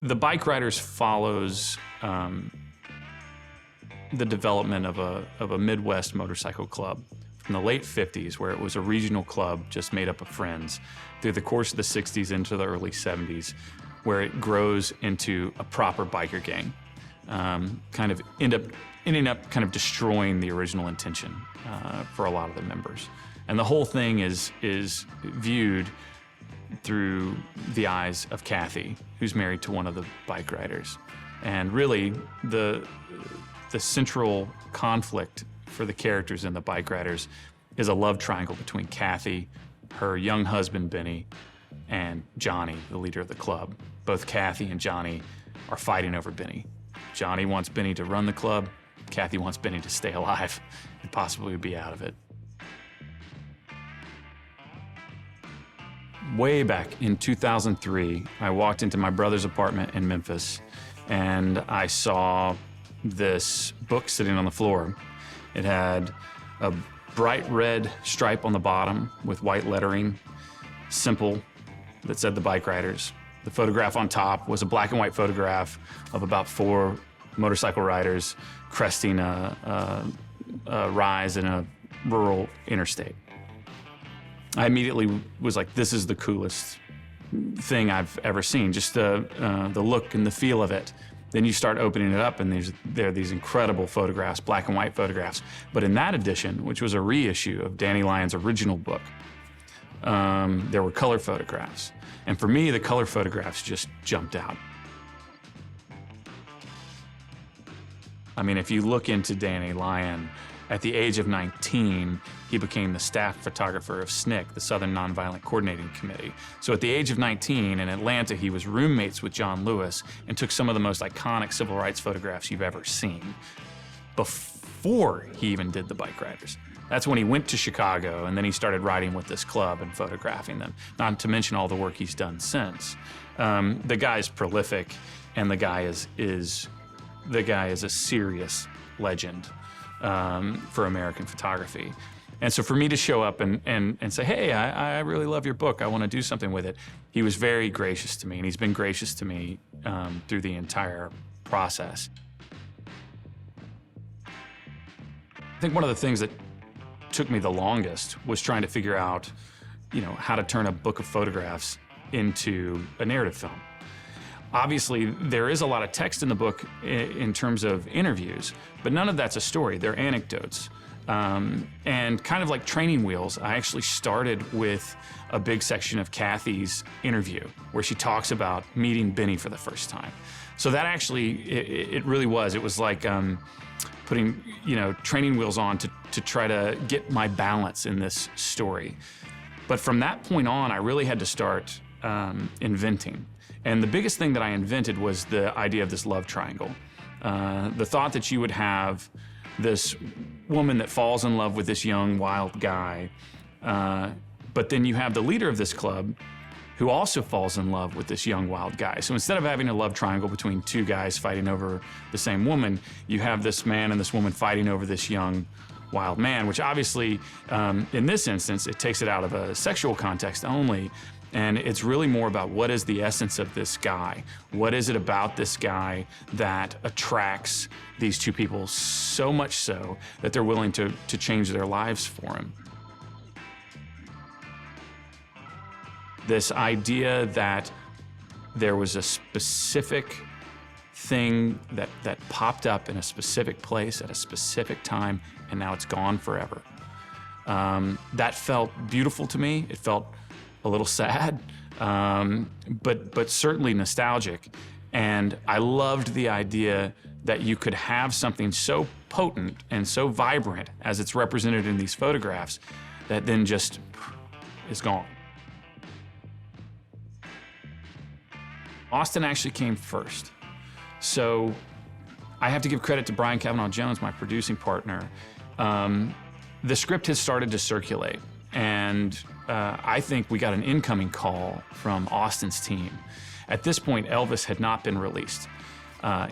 The Bikeriders follows the development of a Midwest motorcycle club from the late 50s, where it was a regional club just made up of friends, through the course of the 60s into the early 70s, where it grows into a proper biker gang, kind of ending up kind of destroying the original intention for a lot of the members. And the whole thing is viewed through the eyes of Kathy, who's married to one of the Bikeriders. And really, the central conflict for the characters in the Bikeriders is a love triangle between Kathy, her young husband Benny, and Johnny, the leader of the club. Both Kathy and Johnny are fighting over Benny. Johnny wants Benny to run the club. Kathy wants Benny to stay alive and possibly be out of it. Way back in 2003, I walked into my brother's apartment in Memphis, and I saw this book sitting on the floor. It had a bright red stripe on the bottom with white lettering, simple, that said the Bikeriders. The photograph on top was a black and white photograph of about 4 motorcycle riders cresting a rise in a rural interstate. I immediately was like, this is the coolest thing I've ever seen, just the look and the feel of it. Then you start opening it up, and there are these incredible photographs, black and white photographs. But in that edition, which was a reissue of Danny Lyon's original book, there were color photographs. And for me, the color photographs just jumped out. I mean, if you look into Danny Lyon, at the age of 19, he became the staff photographer of SNCC, the Southern Nonviolent Coordinating Committee. So at the age of 19 in Atlanta, he was roommates with John Lewis and took some of the most iconic civil rights photographs you've ever seen before he even did the Bikeriders. That's when he went to Chicago, and then he started riding with this club and photographing them, not to mention all the work he's done since. The guy's prolific, and the guy is a serious legend for American photography. And so for me to show up and say, hey, I really love your book, I want to do something with it, he was very gracious to me, and he's been gracious to me through the entire process. I think one of the things that took me the longest was trying to figure out, how to turn a book of photographs into a narrative film. Obviously, there is a lot of text in the book in terms of interviews, but none of that's a story. They're anecdotes. And kind of like training wheels, I actually started with a big section of Kathy's interview where she talks about meeting Benny for the first time. So that actually, it really was. It was like putting, training wheels on to try to get my balance in this story. But from that point on, I really had to start inventing. And the biggest thing that I invented was the idea of this love triangle. The thought that you would have this woman that falls in love with this young, wild guy, but then you have the leader of this club who also falls in love with this young, wild guy. So instead of having a love triangle between 2 guys fighting over the same woman, you have this man and this woman fighting over this young, wild man, which obviously, in this instance, it takes it out of a sexual context only. And it's really more about what is the essence of this guy? What is it about this guy that attracts these 2 people so much so that they're willing to change their lives for him? This idea that there was a specific thing that popped up in a specific place at a specific time, and now it's gone forever. That felt beautiful to me. It felt a little sad, but certainly nostalgic. And I loved the idea that you could have something so potent and so vibrant as it's represented in these photographs that then just is gone. Austin actually came first. So I have to give credit to Brian Cavanaugh Jones, my producing partner. The script has started to circulate, and I think we got an incoming call from Austin's team. At this point, Elvis had not been released.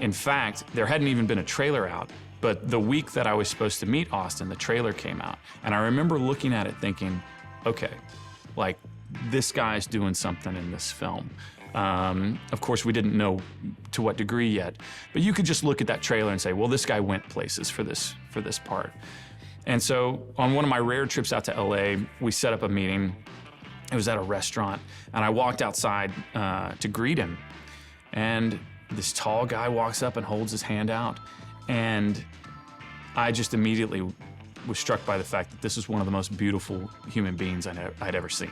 In fact, there hadn't even been a trailer out, but the week that I was supposed to meet Austin, the trailer came out. And I remember looking at it thinking, okay, like, this guy's doing something in this film. Of course, we didn't know to what degree yet, but you could just look at that trailer and say, well, this guy went places for this part. And so on one of my rare trips out to LA, we set up a meeting. It was at a restaurant, and I walked outside to greet him. And this tall guy walks up and holds his hand out. And I just immediately was struck by the fact that this is one of the most beautiful human beings I'd ever seen.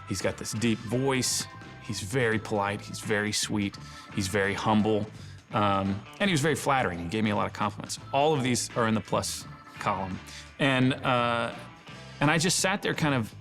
He's got this deep voice. He's very polite. He's very sweet. He's very humble. And he was very flattering. He gave me a lot of compliments. All of these are in the plus column. And I just sat there kind of,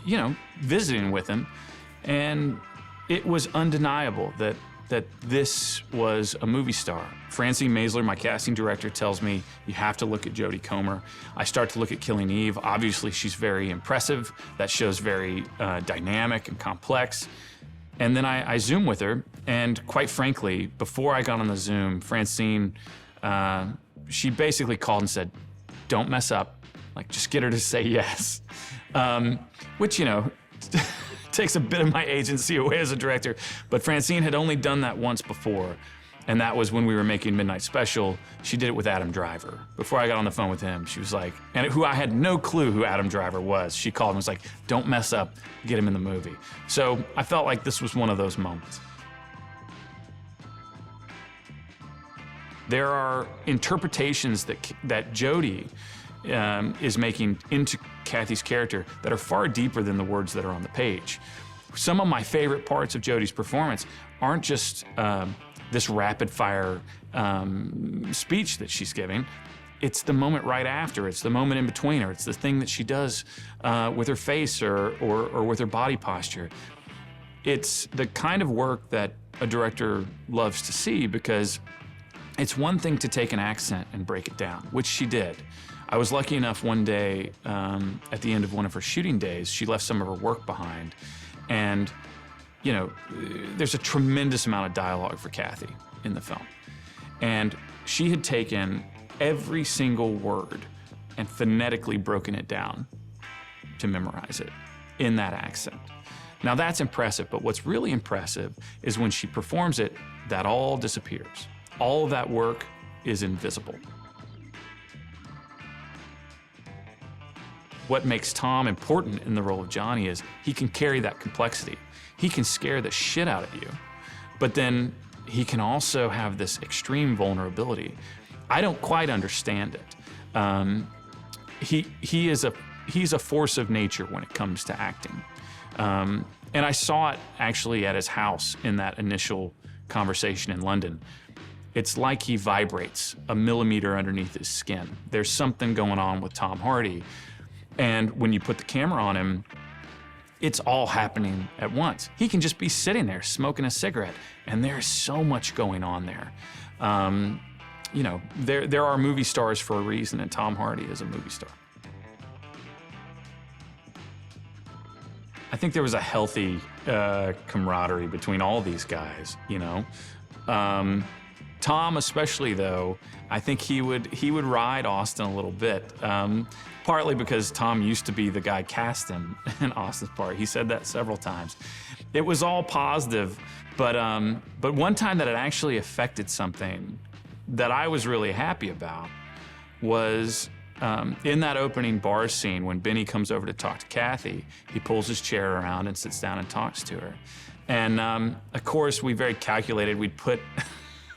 you know, visiting with him. And it was undeniable that this was a movie star. Francine Maisler, my casting director, tells me, you have to look at Jodie Comer. I start to look at Killing Eve. Obviously, she's very impressive. That show's very dynamic and complex. And then I Zoom with her, and quite frankly, before I got on the Zoom, Francine, she basically called and said, don't mess up. Like, just get her to say yes. Which, you know, takes a bit of my agency away as a director. But Francine had only done that once before, and that was when we were making Midnight Special. She did it with Adam Driver. Before I got on the phone with him, she was like, and who I had no clue who Adam Driver was. She called and was like, don't mess up, get him in the movie. So I felt like this was one of those moments. There are interpretations that Jodie is making into Kathy's character that are far deeper than the words that are on the page. Some of my favorite parts of Jodie's performance aren't just this rapid-fire speech that she's giving. It's the moment right after. It's the moment in between her. It's the thing that she does with her face or with her body posture. It's the kind of work that a director loves to see, because it's one thing to take an accent and break it down, which she did. I was lucky enough one day, at the end of one of her shooting days, she left some of her work behind. And, you know, there's a tremendous amount of dialogue for Kathy in the film. And she had taken every single word and phonetically broken it down to memorize it in that accent. Now that's impressive, but what's really impressive is when she performs it, that all disappears. All of that work is invisible. What makes Tom important in the role of Johnny is he can carry that complexity. He can scare the shit out of you, but then he can also have this extreme vulnerability. I don't quite understand it. He's a force of nature when it comes to acting. And I saw it actually at his house in that initial conversation in London. It's like he vibrates a millimeter underneath his skin. There's something going on with Tom Hardy. And when you put the camera on him, it's all happening at once. He can just be sitting there smoking a cigarette, and there's so much going on there. You know, there are movie stars for a reason, and Tom Hardy is a movie star. I think there was a healthy camaraderie between all these guys, you know. Tom especially, though, I think he would ride Austin a little bit, partly because Tom used to be the guy cast in Austin's part. He said that several times. It was all positive, but one time that it actually affected something that I was really happy about was in that opening bar scene when Benny comes over to talk to Kathy. He pulls his chair around and sits down and talks to her. And of course, we very calculated. We'd put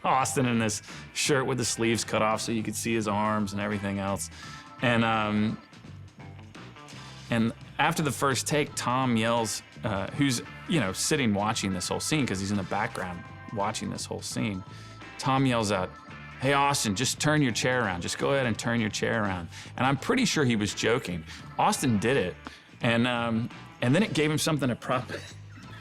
Austin in this shirt with the sleeves cut off so you could see his arms and everything else. And after the first take, Tom yells, who's, you know, sitting watching this whole scene because he's in the background watching this whole scene. Tom yells out, "Hey, Austin, just turn your chair around. Just go ahead and turn your chair around." And I'm pretty sure he was joking. Austin did it. And then it gave him something to prop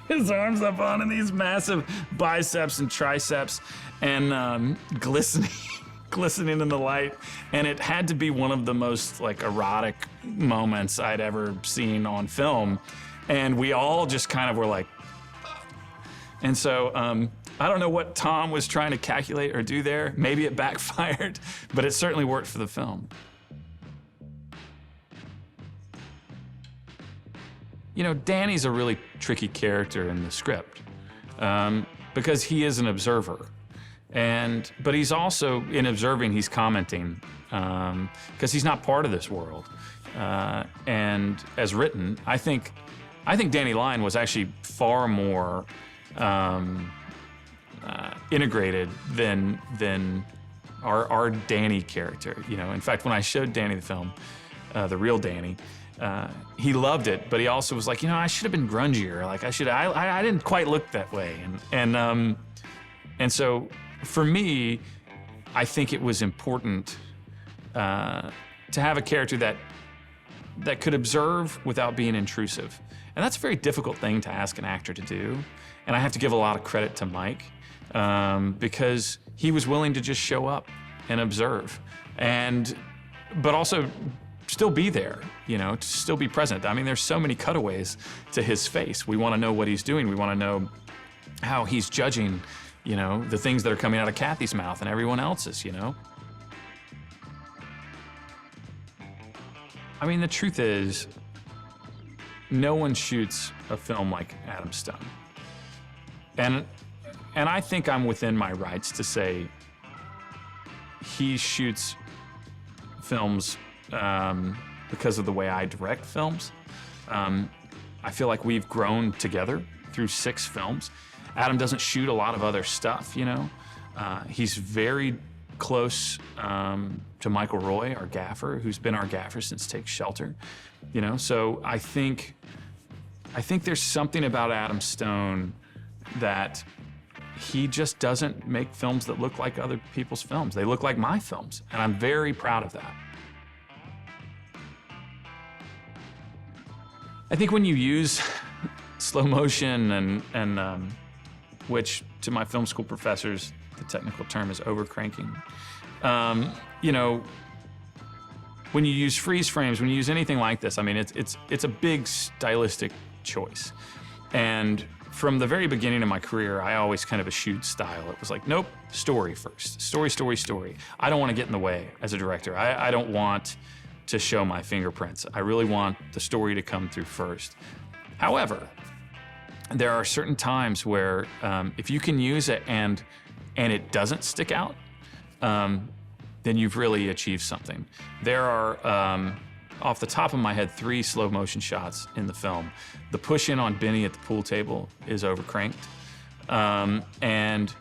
his arms up on, and these massive biceps and triceps and glistening in the light. And it had to be one of the most like erotic moments I'd ever seen on film. And we all just kind of were like, and so I don't know what Tom was trying to calculate or do there. Maybe it backfired, but it certainly worked for the film. You know, Danny's a really tricky character in the script because he is an observer. But he's also, in observing, he's commenting because he's not part of this world. And as written, I think Danny Lyon was actually far more integrated than our Danny character. You know, in fact, when I showed Danny the film, the real Danny, he loved it, but he also was like, you know, I should have been grungier. Like I didn't quite look that way. And so for me, I think it was important to have a character that could observe without being intrusive. And that's a very difficult thing to ask an actor to do. And I have to give a lot of credit to Mike because he was willing to just show up and observe, but also still be there, you know, to still be present. I mean, there's so many cutaways to his face. We want to know what he's doing. We want to know how he's judging, you know, the things that are coming out of Kathy's mouth and everyone else's, you know. I mean, the truth is, no one shoots a film like Adam Stone. And I think I'm within my rights to say he shoots films because of the way I direct films. I feel like we've grown together through 6 films. Adam doesn't shoot a lot of other stuff, you know. He's very close to Michael Roy, our gaffer, who's been our gaffer since Take Shelter, you know. So I think there's something about Adam Stone that he just doesn't make films that look like other people's films. They look like my films, and I'm very proud of that. I think when you use slow motion and which to my film school professors, the technical term is overcranking. You know, when you use freeze frames, when you use anything like this, I mean, it's a big stylistic choice. And from the very beginning of my career, I always kind of eschewed style. It was like, nope, story first. Story, story, story. I don't want to get in the way as a director. I don't want to show my fingerprints. I really want the story to come through first. However, there are certain times where if you can use it and it doesn't stick out, then you've really achieved something. There are, off the top of my head, 3 slow motion shots in the film. The push in on Benny at the pool table is overcranked. And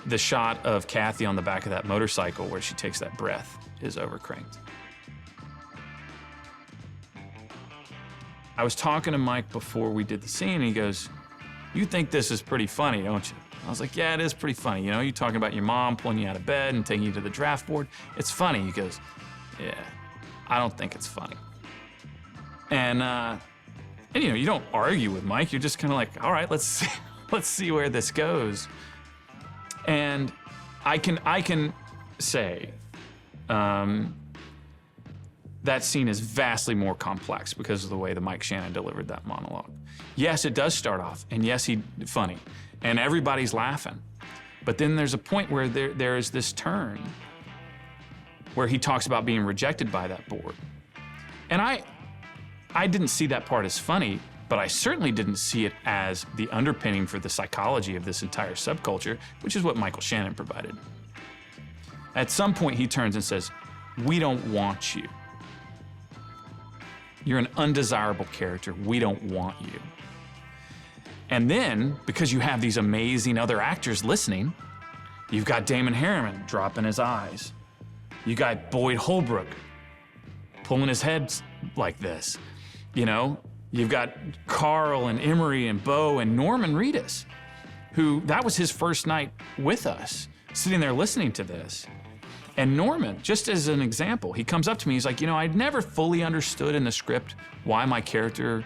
the shot of Kathy on the back of that motorcycle where she takes that breath is overcranked. I was talking to Mike before we did the scene, and he goes, "You think this is pretty funny, don't you?" I was like, "Yeah, it is pretty funny. You know, you talking about your mom pulling you out of bed and taking you to the draft board. It's funny." He goes, "Yeah, I don't think it's funny." And you know, you don't argue with Mike. You're just kind of like, all right, let's see where this goes. And I can say that scene is vastly more complex because of the way that Mike Shannon delivered that monologue. Yes, it does start off, and yes, he's funny, and everybody's laughing. But then there's a point where there is this turn where he talks about being rejected by that board. And I didn't see that part as funny, but I certainly didn't see it as the underpinning for the psychology of this entire subculture, which is what Michael Shannon provided. At some point, he turns and says, "We don't want you. You're an undesirable character. We don't want you." And then, because you have these amazing other actors listening, you've got Damon Harriman dropping his eyes. You got Boyd Holbrook pulling his head like this. You know, you've got Carl and Emery and Bo and Norman Reedus, who that was his first night with us, sitting there listening to this. And Norman, just as an example, he comes up to me, he's like, "You know, I'd never fully understood in the script why my character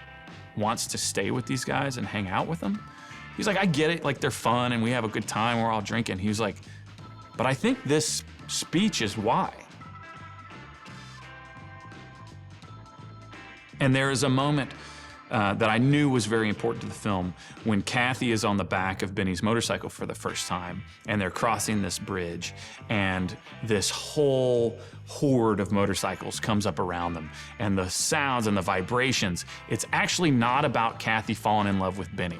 wants to stay with these guys and hang out with them." He's like, "I get it, like they're fun and we have a good time, we're all drinking." He was like, "But I think this speech is why." And there is a moment that I knew was very important to the film when Kathy is on the back of Benny's motorcycle for the first time, and they're crossing this bridge, and this whole horde of motorcycles comes up around them, and the sounds and the vibrations. It's actually not about Kathy falling in love with Benny.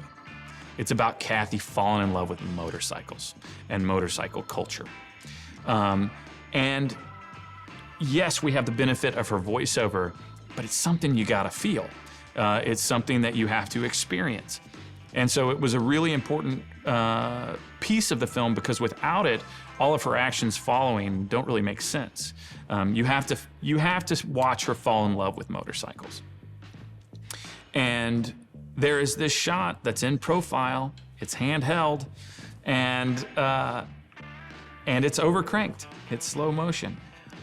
It's about Kathy falling in love with motorcycles and motorcycle culture. And yes, we have the benefit of her voiceover, but it's something you gotta feel. It's something that you have to experience. And so it was a really important piece of the film, because without it, all of her actions following don't really make sense. You have to watch her fall in love with motorcycles. And there is this shot that's in profile, it's handheld, and it's overcranked. It's slow motion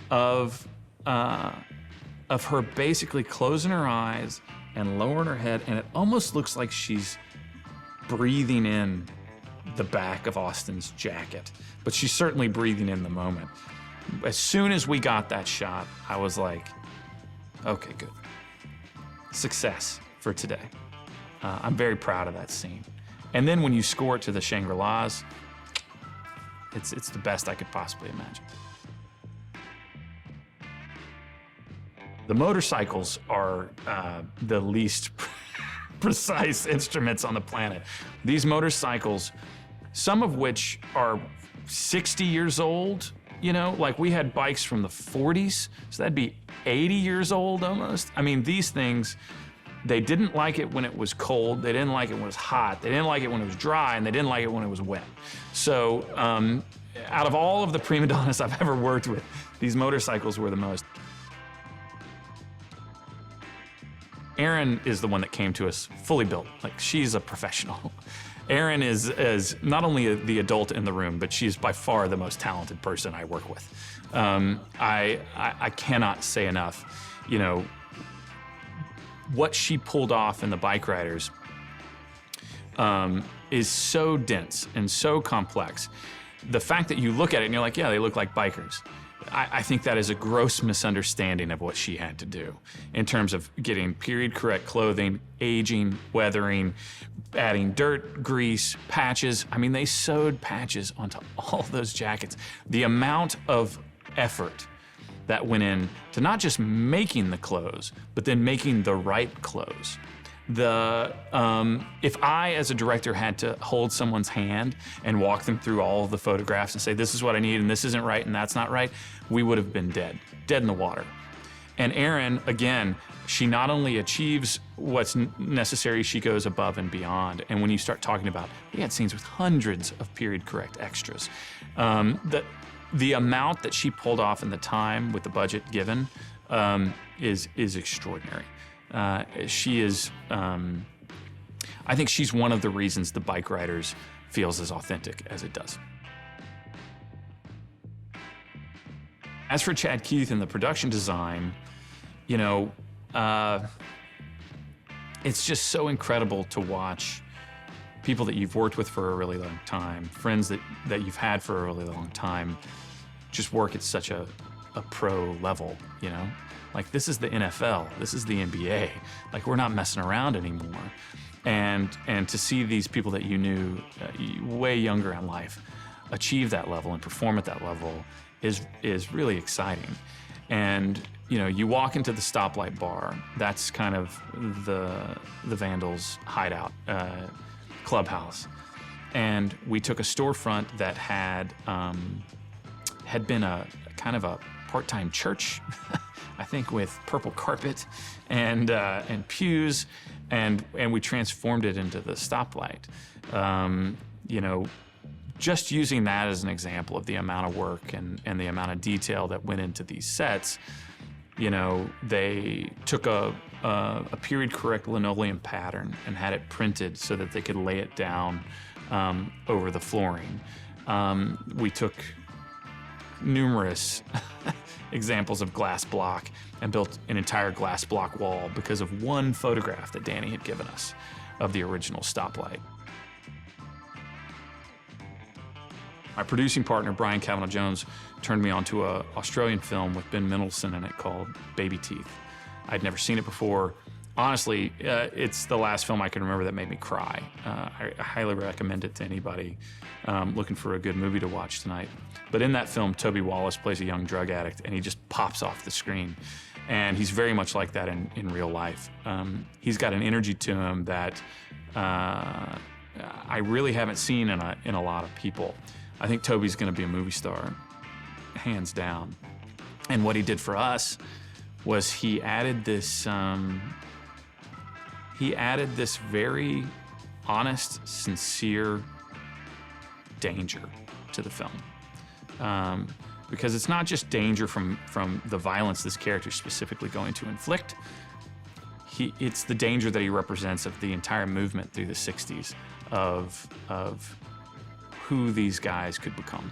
of her basically closing her eyes and lowering her head, and it almost looks like she's breathing in the back of Austin's jacket, but she's certainly breathing in the moment. As soon as we got that shot, I was like, okay, good. Success for today. I'm very proud of that scene. And then when you score it to the Shangri-Las, it's the best I could possibly imagine. The motorcycles are the least precise instruments on the planet. These motorcycles, some of which are 60 years old, you know, like we had bikes from the 40s, so that'd be 80 years old almost. I mean, these things, they didn't like it when it was cold, they didn't like it when it was hot, they didn't like it when it was dry, and they didn't like it when it was wet. So out of all of the prima donnas I've ever worked with, these motorcycles were the most. Erin is the one that came to us fully built. Like, she's a professional. Erin is not only the adult in the room, but she's by far the most talented person I work with. I cannot say enough, you know, what she pulled off in the Bikeriders is so dense and so complex. The fact that you look at it and you're like, yeah, they look like bikers. I think that is a gross misunderstanding of what she had to do in terms of getting period-correct clothing, aging, weathering, adding dirt, grease, patches. I mean, they sewed patches onto all those jackets. The amount of effort that went in to not just making the clothes, but then making the right clothes. If I, as a director, had to hold someone's hand and walk them through all of the photographs and say, this is what I need, and this isn't right, and that's not right, we would have been dead in the water. And Erin, again, she not only achieves what's necessary, she goes above and beyond. And when you start talking about, we had scenes with hundreds of period-correct extras. The amount that she pulled off in the time with the budget given is extraordinary. She is, I think she's one of the reasons the Bikeriders feels as authentic as it does. As for Chad Keith and the production design, you know, it's just so incredible to watch people that you've worked with for a really long time, friends that you've had for a really long time, just work at such a pro level, you know? Like, this is the NFL, this is the NBA. Like, we're not messing around anymore. And to see these people that you knew way younger in life achieve that level and perform at that level is really exciting. And, you know, you walk into the Stoplight Bar, that's kind of the Vandals' hideout, clubhouse. And we took a storefront that had been a kind of a part-time church, I think, with purple carpet and pews, and we transformed it into the Stoplight. You know, just using that as an example of the amount of work and the amount of detail that went into these sets, you know, they took a period-correct linoleum pattern and had it printed so that they could lay it down over the flooring. We took numerous examples of glass block and built an entire glass block wall because of one photograph that Danny had given us of the original Stoplight. My producing partner, Brian Cavanaugh-Jones, turned me on to an Australian film with Ben Mendelsohn in it called Baby Teeth. I'd never seen it before. honestly, it's the last film I can remember that made me cry. I highly recommend it to anybody looking for a good movie to watch tonight. But in that film, Toby Wallace plays a young drug addict, and he just pops off the screen. And he's very much like that in real life. He's got an energy to him that I really haven't seen in a lot of people. I think Toby's going to be a movie star, hands down. And what he did for us was he added this very honest, sincere danger to the film. Because it's not just danger from the violence this character is specifically going to inflict. It's the danger that he represents of the entire movement through the 60s of who these guys could become.